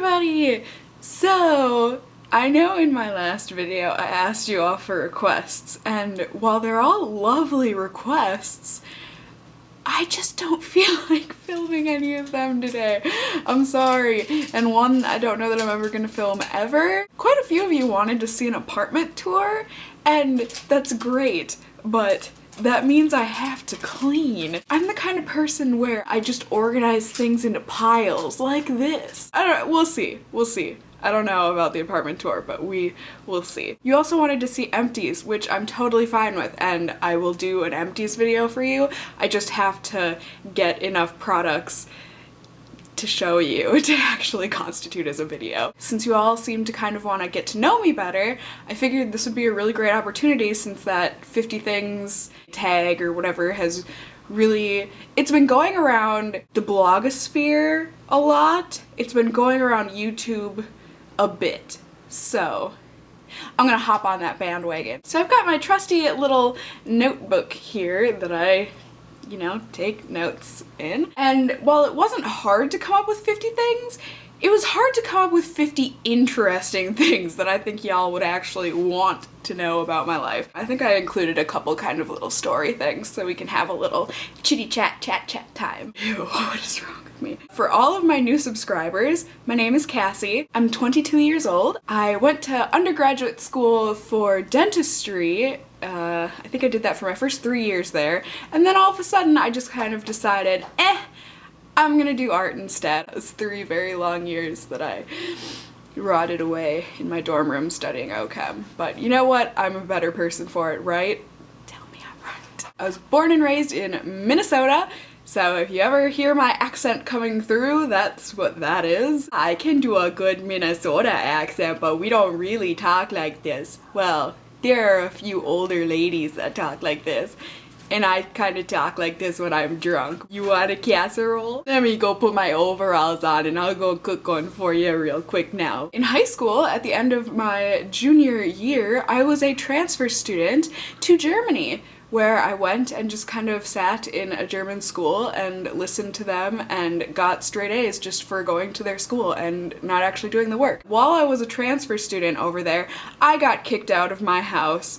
everybody! So, I know in my last video I asked you all for requests, and while they're all lovely requests, I just don't feel like filming any of them today. I'm sorry. And one I don't know that I'm ever gonna film ever. Quite a few of you wanted to see an apartment tour, and that's great, but that means I have to clean. I'm the kind of person where I just organize things into piles like this. I don't know, we'll see. I don't know about the apartment tour, but we will see. You also wanted to see empties, which I'm totally fine with, and I will do an empties video for you. I just have to get enough products to show you to actually constitute as a video. Since you all seem to kind of want to get to know me better, I figured this would be a really great opportunity since that 50 things tag or whatever has really, it's been going around the blogosphere a lot. It's been going around YouTube a bit. So I'm gonna hop on that bandwagon. So I've got my trusty little notebook here that I take notes in. And while it wasn't hard to come up with 50 things, it was hard to come up with 50 interesting things that I think y'all would actually want to know about my life. I think I included a couple kind of little story things so we can have a little chitty chat time. Ew, what is wrong with me? For all of my new subscribers, my name is Cassie. I'm 22 years old. I went to undergraduate school for dentistry. I think I did that for my first 3 years there, and then all of a sudden I just kind of decided, I'm gonna do art instead. It was 3 very long years that I rotted away in my dorm room studying OChem. But you know what? I'm a better person for it, right? Tell me I'm right. I was born and raised in Minnesota, so if you ever hear my accent coming through, that's what that is. I can do a good Minnesota accent, but we don't really talk like this. Well, there are a few older ladies that talk like this, and I kind of talk like this when I'm drunk. You want a casserole? Let me go put my overalls on and I'll go cook one for you real quick now. In high school, at the end of my junior year, I was a transfer student to Germany, where I went and just kind of sat in a German school and listened to them and got straight A's just for going to their school and not actually doing the work. While I was a transfer student over there, I got kicked out of my house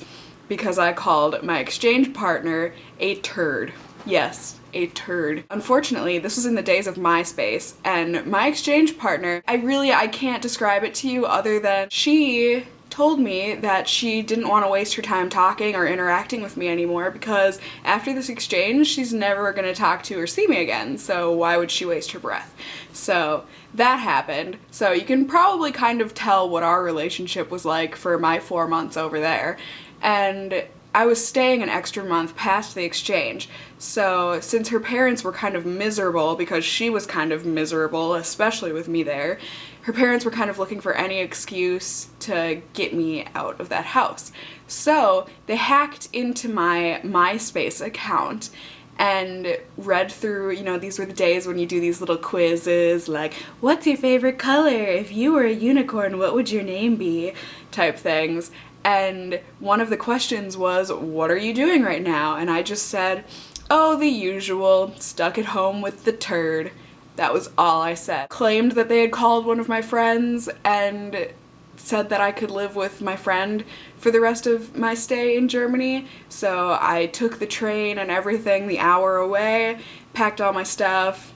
because I called my exchange partner a turd. Yes, a turd. Unfortunately, this was in the days of MySpace, and my exchange partner, I can't describe it to you other than she told me that she didn't want to waste her time talking or interacting with me anymore because after this exchange, she's never gonna talk to or see me again, so why would she waste her breath? So that happened. So you can probably kind of tell what our relationship was like for my 4 months over there. And I was staying an extra month past the exchange, so since her parents were kind of miserable because she was kind of miserable, especially with me there, her parents were kind of looking for any excuse to get me out of that house. So they hacked into my MySpace account and read through, these were the days when you do these little quizzes like, what's your favorite color? If you were a unicorn, what would your name be? Type things. And one of the questions was, what are you doing right now? And I just said, oh, the usual, stuck at home with the turd. That was all I said. Claimed that they had called one of my friends and said that I could live with my friend for the rest of my stay in Germany. So I took the train and everything the hour away, packed all my stuff.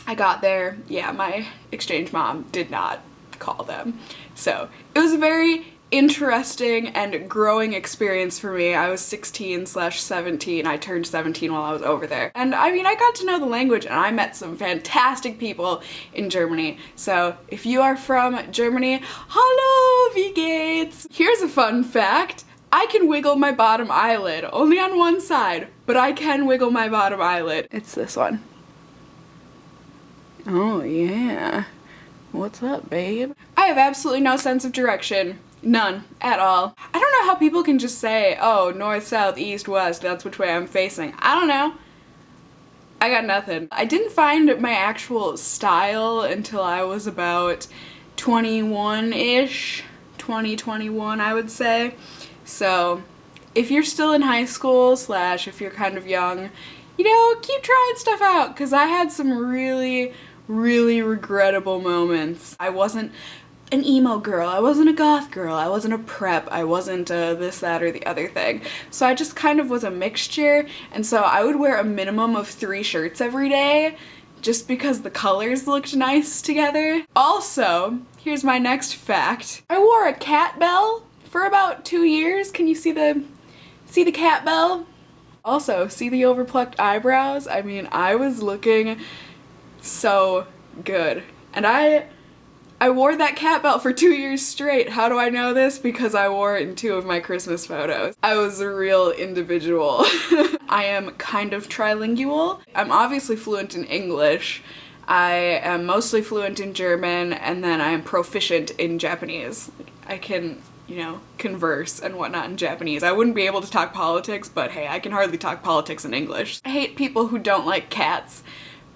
I got there. Yeah, my exchange mom did not call them. So it was a very interesting and growing experience for me. I was 16/17. I turned 17 while I was over there. And I mean, I got to know the language and I met some fantastic people in Germany. So if you are from Germany, hallo, wie geht's? Here's a fun fact. I can wiggle my bottom eyelid, only on one side, but I can wiggle my bottom eyelid. It's this one. Oh yeah. What's up, babe? I have absolutely no sense of direction. None at all. I don't know how people can just say, oh, north, south, east, west, that's which way I'm facing. I don't know. I got nothing. I didn't find my actual style until I was about 21-ish, 2021 I would say. So if you're still in high school / if you're kind of young, keep trying stuff out because I had some really really regrettable moments. I wasn't an emo girl, I wasn't a goth girl, I wasn't a prep, I wasn't this, that, or the other thing. So I just kind of was a mixture, and so I would wear a minimum of 3 shirts every day just because the colors looked nice together. Also, here's my next fact. I wore a cat bell for about 2 years. Can you see the cat bell? Also, see the overplucked eyebrows? I mean, I was looking so good. And I wore that cat belt for 2 years straight. How do I know this? Because I wore it in 2 of my Christmas photos. I was a real individual. I am kind of trilingual. I'm obviously fluent in English. I am mostly fluent in German, and then I am proficient in Japanese. I can, you know, converse and whatnot in Japanese. I wouldn't be able to talk politics, but hey, I can hardly talk politics in English. I hate people who don't like cats,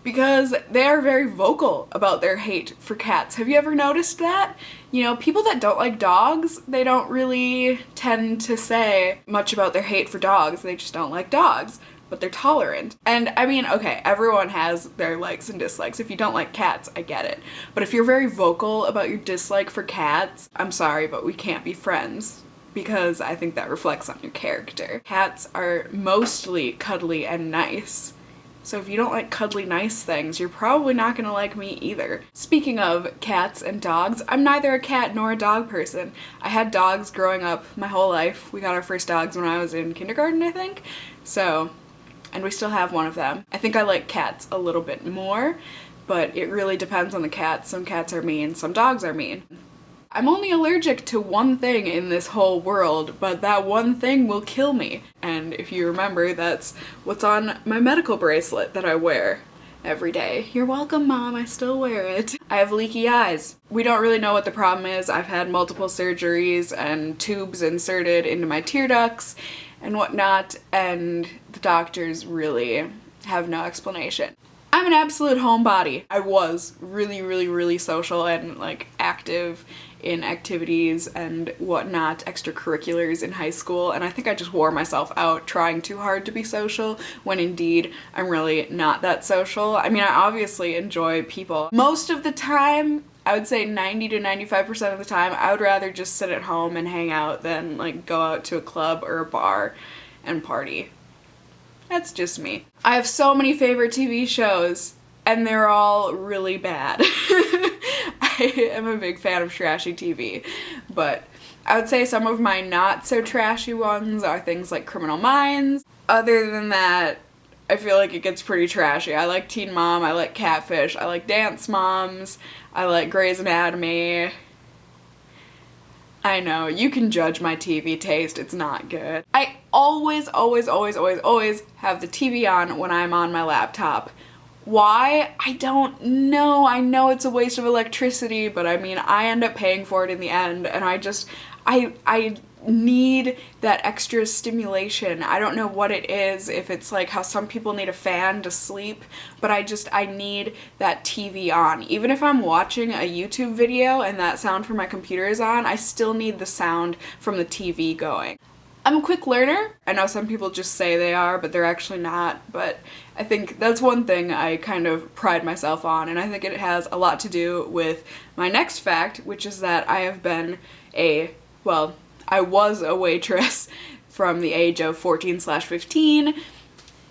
because they are very vocal about their hate for cats. Have you ever noticed that? You know, people that don't like dogs, they don't really tend to say much about their hate for dogs. They just don't like dogs, but they're tolerant. And I mean, okay, everyone has their likes and dislikes. If you don't like cats, I get it. But if you're very vocal about your dislike for cats, I'm sorry, but we can't be friends, because I think that reflects on your character. Cats are mostly cuddly and nice. So if you don't like cuddly nice things, you're probably not gonna like me either. Speaking of cats and dogs, I'm neither a cat nor a dog person. I had dogs growing up my whole life. We got our first dogs when I was in kindergarten, I think. So, and we still have one of them. I think I like cats a little bit more, but it really depends on the cat. Some cats are mean, some dogs are mean. I'm only allergic to one thing in this whole world, but that one thing will kill me. And if you remember, that's what's on my medical bracelet that I wear every day. You're welcome, Mom, I still wear it. I have leaky eyes. We don't really know what the problem is. I've had multiple surgeries and tubes inserted into my tear ducts and whatnot, and the doctors really have no explanation. I'm an absolute homebody. I was really social and like active in activities and whatnot, extracurriculars in high school, and I think I just wore myself out trying too hard to be social, when indeed I'm really not that social. I mean, I obviously enjoy people. Most of the time, I would say 90 to 95% of the time, I would rather just sit at home and hang out than like go out to a club or a bar and party. That's just me. I have so many favorite TV shows, and they're all really bad. I am a big fan of trashy TV, but I would say some of my not so trashy ones are things like Criminal Minds. Other than that, I feel like it gets pretty trashy. I like Teen Mom, I like Catfish, I like Dance Moms, I like Grey's Anatomy. I know, you can judge my TV taste, it's not good. I always have the TV on when I'm on my laptop. Why? I don't know. I know it's a waste of electricity, but I mean, I end up paying for it in the end, and I need that extra stimulation. I don't know what it is, if it's like how some people need a fan to sleep, but I need that TV on. Even if I'm watching a YouTube video and that sound from my computer is on, I still need the sound from the TV going. I'm a quick learner. I know some people just say they are, but they're actually not, but I think that's one thing I kind of pride myself on, and I think it has a lot to do with my next fact, which is that I have been I was a waitress from the age of 14/15,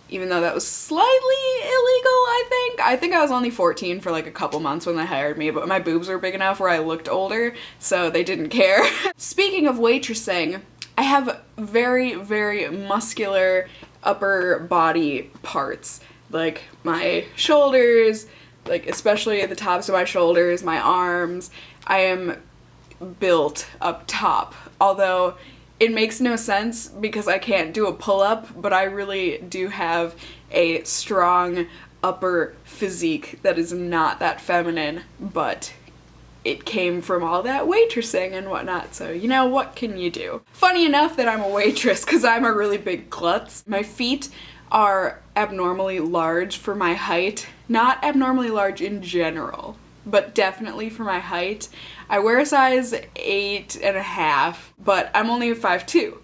even though that was slightly illegal, I think. I think I was only 14 for like a couple months when they hired me, but my boobs were big enough where I looked older, so they didn't care. Speaking of waitressing, I have very muscular upper body parts, like my shoulders, like especially at the tops of my shoulders, my arms. I am built up top, although it makes no sense because I can't do a pull-up, but I really do have a strong upper physique that is not that feminine, but it came from all that waitressing and whatnot, so you know, what can you do? Funny enough that I'm a waitress, because I'm a really big klutz. My feet are abnormally large for my height. Not abnormally large in general, but definitely for my height. I wear a size 8.5, but I'm only a 5'2".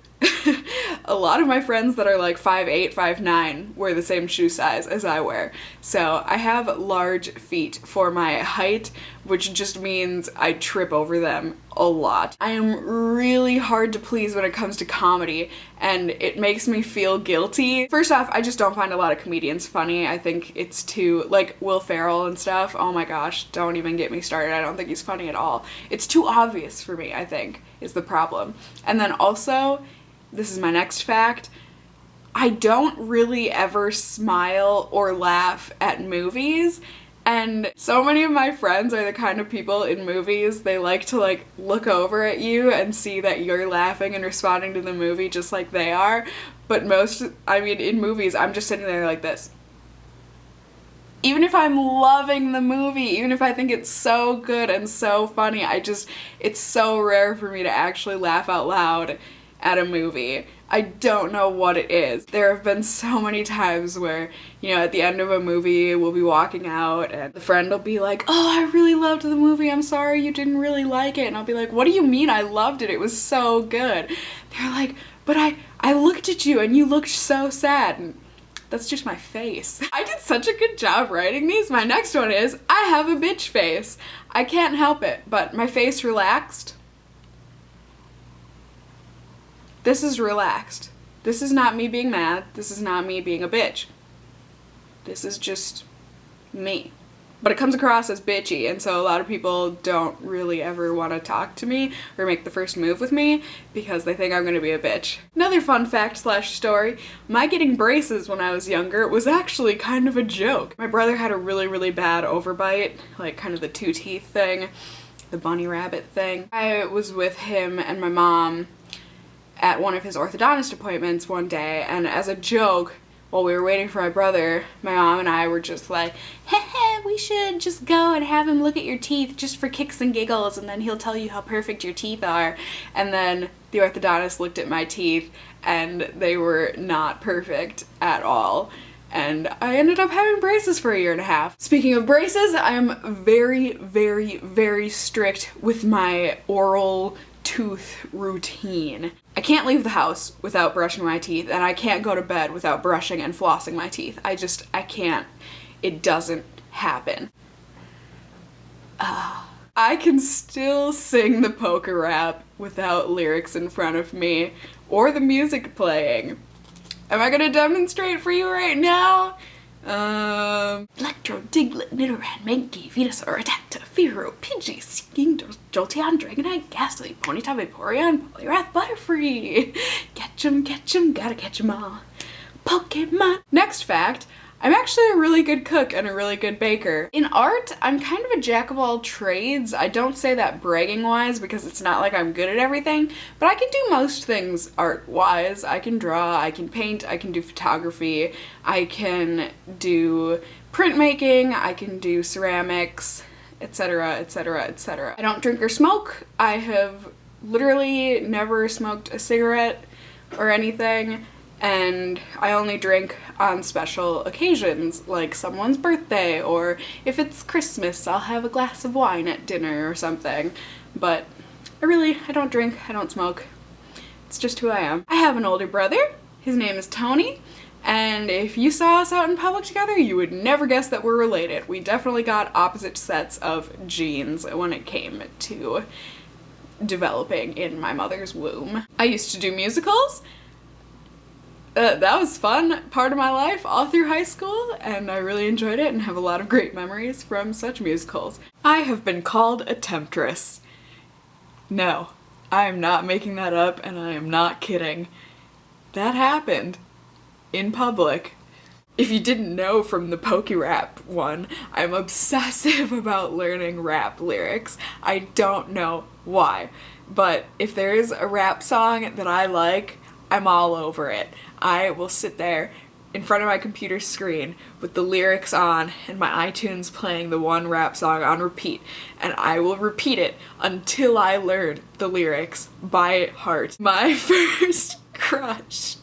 a lot of my friends that are like 5'8", 5'9" wear the same shoe size as I wear. So I have large feet for my height, which just means I trip over them a lot. I am really hard to please when it comes to comedy, and it makes me feel guilty. First off, I just don't find a lot of comedians funny. I think it's too, like Will Ferrell and stuff, oh my gosh, don't even get me started. I don't think he's funny at all. It's too obvious for me, I think, is the problem. And then also, this is my next fact, I don't really ever smile or laugh at movies. And so many of my friends are the kind of people in movies, they like to like look over at you and see that you're laughing and responding to the movie just like they are. But in movies, I'm just sitting there like this. Even if I'm loving the movie, even if I think it's so good and so funny, it's so rare for me to actually laugh out loud at a movie. I don't know what it is. There have been so many times where, you know, at the end of a movie, we'll be walking out and the friend will be like, oh, I really loved the movie, I'm sorry you didn't really like it. And I'll be like, what do you mean I loved it? It was so good. They're like, but I looked at you and you looked so sad. And that's just my face. I did such a good job writing these. My next one is, I have a bitch face. I can't help it, but my face relaxed. This is relaxed. This is not me being mad. This is not me being a bitch. This is just me. But it comes across as bitchy, and so a lot of people don't really ever want to talk to me or make the first move with me because they think I'm gonna be a bitch. Another fun fact / story, my getting braces when I was younger was actually kind of a joke. My brother had a really, really bad overbite, like kind of the two teeth thing, the bunny rabbit thing. I was with him and my mom at one of his orthodontist appointments one day, and as a joke, while we were waiting for my brother, my mom and I were just like, heh, we should just go and have him look at your teeth just for kicks and giggles, and then he'll tell you how perfect your teeth are. And then the orthodontist looked at my teeth, and they were not perfect at all. And I ended up having braces for a year and a half. Speaking of braces, I'm very, very, very strict with my oral tooth routine. I can't leave the house without brushing my teeth, and I can't go to bed without brushing and flossing my teeth. I can't. It doesn't happen. I can still sing the polka rap without lyrics in front of me or the music playing. Am I gonna demonstrate for you right now? Electro, Diglett, Nidoran, Mankey, Venusaur, Rattata, Fearow, Pidgey, Seeking, Jolteon, Dragonite, Ghastly, Ponyta, Vaporeon, Poliwrath, Butterfree. Catch 'em, gotta catch 'em all. Pokemon. Next fact, I'm actually a really good cook and a really good baker. In art, I'm kind of a jack of all trades. I don't say that bragging-wise because it's not like I'm good at everything, but I can do most things art-wise. I can draw, I can paint, I can do photography, I can do printmaking, I can do ceramics, etc., etc., etc. I don't drink or smoke. I have literally never smoked a cigarette or anything. And I only drink on special occasions, like someone's birthday, or if it's Christmas, I'll have a glass of wine at dinner or something. But I don't drink, I don't smoke. It's just who I am. I have an older brother. His name is Tony. And if you saw us out in public together, you would never guess that we're related. We definitely got opposite sets of genes when it came to developing in my mother's womb. I used to do musicals. That was fun part of my life all through high school, and I really enjoyed it and have a lot of great memories from such musicals. I have been called a temptress. No, I am not making that up, and I am not kidding. That happened. In public. If you didn't know from the Pokey Rap one, I'm obsessive about learning rap lyrics. I don't know why, but if there is a rap song that I like, I'm all over it. I will sit there in front of my computer screen with the lyrics on and my iTunes playing the one rap song on repeat, and I will repeat it until I learn the lyrics by heart. My first crush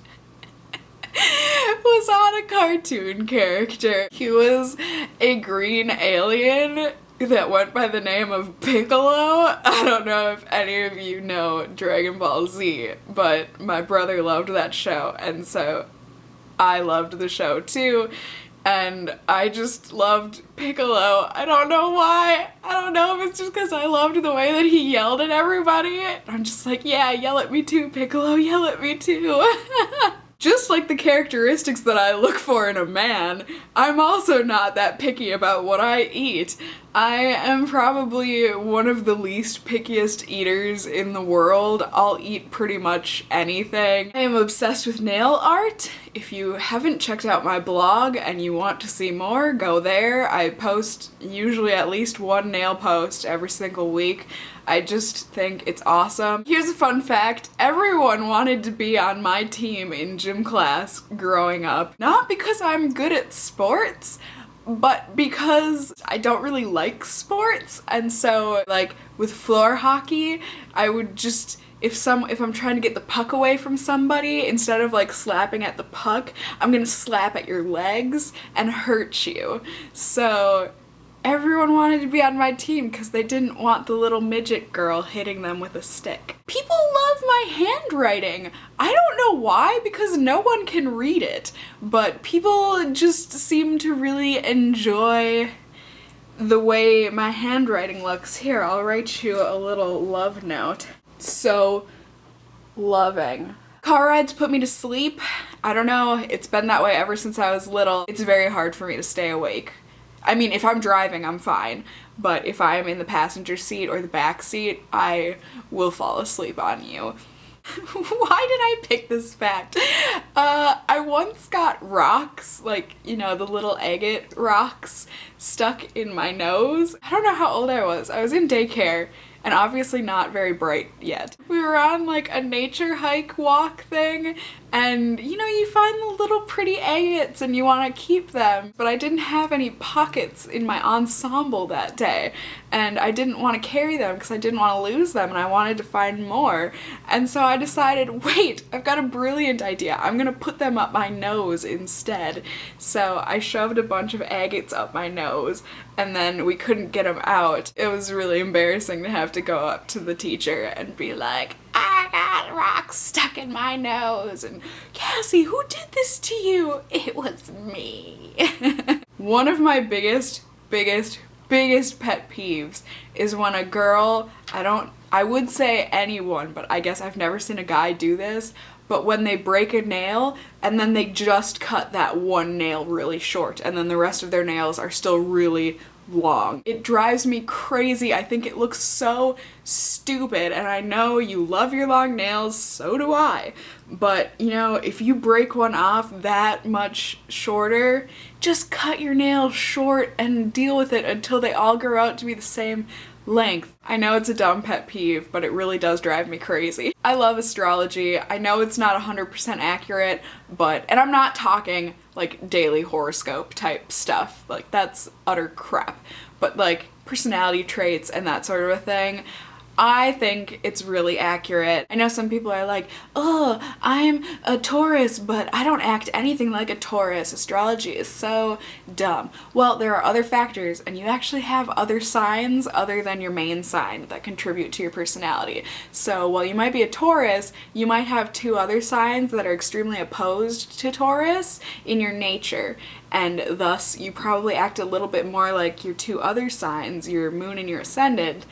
was on a cartoon character. He was a green alien that went by the name of Piccolo. I don't know if any of you know Dragon Ball Z, but my brother loved that show, and so I loved the show too. And I just loved Piccolo. I don't know why. I don't know if it's just because I loved the way that he yelled at everybody. I'm just like, yeah, yell at me too, Piccolo, yell at me too. Just like the characteristics that I look for in a man, I'm also not that picky about what I eat. I am probably one of the least pickiest eaters in the world. I'll eat pretty much anything. I am obsessed with nail art. If you haven't checked out my blog and you want to see more, go there. I post usually at least one nail post every single week. I just think it's awesome. Here's a fun fact. Everyone wanted to be on my team in gym class growing up. Not because I'm good at sports, but because I don't really like sports. And so, like, with floor hockey, I would just, if I'm trying to get the puck away from somebody, instead of like slapping at the puck, I'm gonna slap at your legs and hurt you. So everyone wanted to be on my team because they didn't want the little midget girl hitting them with a stick. People love my handwriting. I don't know why, because no one can read it, but people just seem to really enjoy the way my handwriting looks. Here, I'll write you a little love note. So loving. Car rides put me to sleep. I don't know, it's been that way ever since I was little. It's very hard for me to stay awake. I mean, if I'm driving, I'm fine, but if I'm in the passenger seat or the back seat, I will fall asleep on you. Why did I pick this fact? I once got rocks, like, you know, the little agate rocks, stuck in my nose. I don't know how old I was. I was in daycare, and obviously not very bright yet. We were on like a nature hike walk thing, and you know, you find the little pretty agates and you want to keep them, but I didn't have any pockets in my ensemble that day, and I didn't want to carry them because I didn't want to lose them and I wanted to find more. And so I decided, wait, I've got a brilliant idea. I'm gonna put them up my nose instead. So I shoved a bunch of agates up my nose, and then we couldn't get them out. It was really embarrassing to have to go up to the teacher and be like, I got rocks stuck in my nose, and Cassie, who did this to you? It was me. One of my biggest pet peeves is when a girl, I would say anyone, but I guess I've never seen a guy do this, but when they break a nail and then they just cut that one nail really short and then the rest of their nails are still really long. It drives me crazy. I think it looks so stupid, and I know you love your long nails, so do I. But, you know, if you break one off that much shorter, just cut your nails short and deal with it until they all grow out to be the same length. I know it's a dumb pet peeve, but it really does drive me crazy. I love astrology. I know it's not 100% accurate, and I'm not talking like daily horoscope type stuff. Like, that's utter crap. But like personality traits and that sort of a thing, I think it's really accurate. I know some people are like, oh, I'm a Taurus, but I don't act anything like a Taurus. Astrology is so dumb. Well, there are other factors, and you actually have other signs other than your main sign that contribute to your personality. So while you might be a Taurus, you might have two other signs that are extremely opposed to Taurus in your nature, and thus you probably act a little bit more like your two other signs, your moon and your ascendant.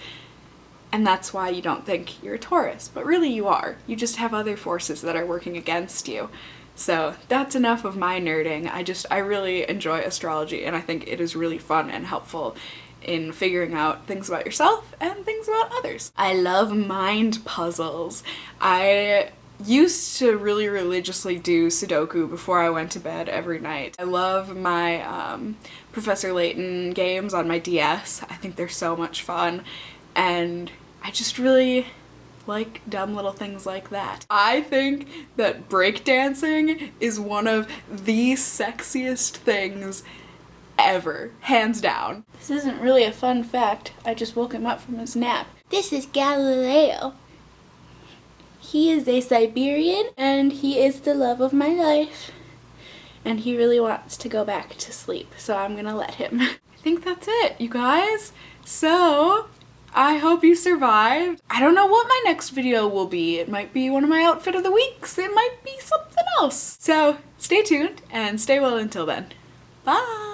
And that's why you don't think you're a Taurus, but really you are. You just have other forces that are working against you. So that's enough of my nerding. I really enjoy astrology, and I think it is really fun and helpful in figuring out things about yourself and things about others. I love mind puzzles. I used to really religiously do Sudoku before I went to bed every night. I love my Professor Layton games on my DS. I think they're so much fun. And I just really like dumb little things like that. I think that breakdancing is one of the sexiest things ever, hands down. This isn't really a fun fact. I just woke him up from his nap. This is Galileo. He is a Siberian, and he is the love of my life. And he really wants to go back to sleep, so I'm gonna let him. I think that's it, you guys. So I hope you survived. I don't know what my next video will be. It might be one of my outfit of the weeks. It might be something else. So stay tuned and stay well until then. Bye.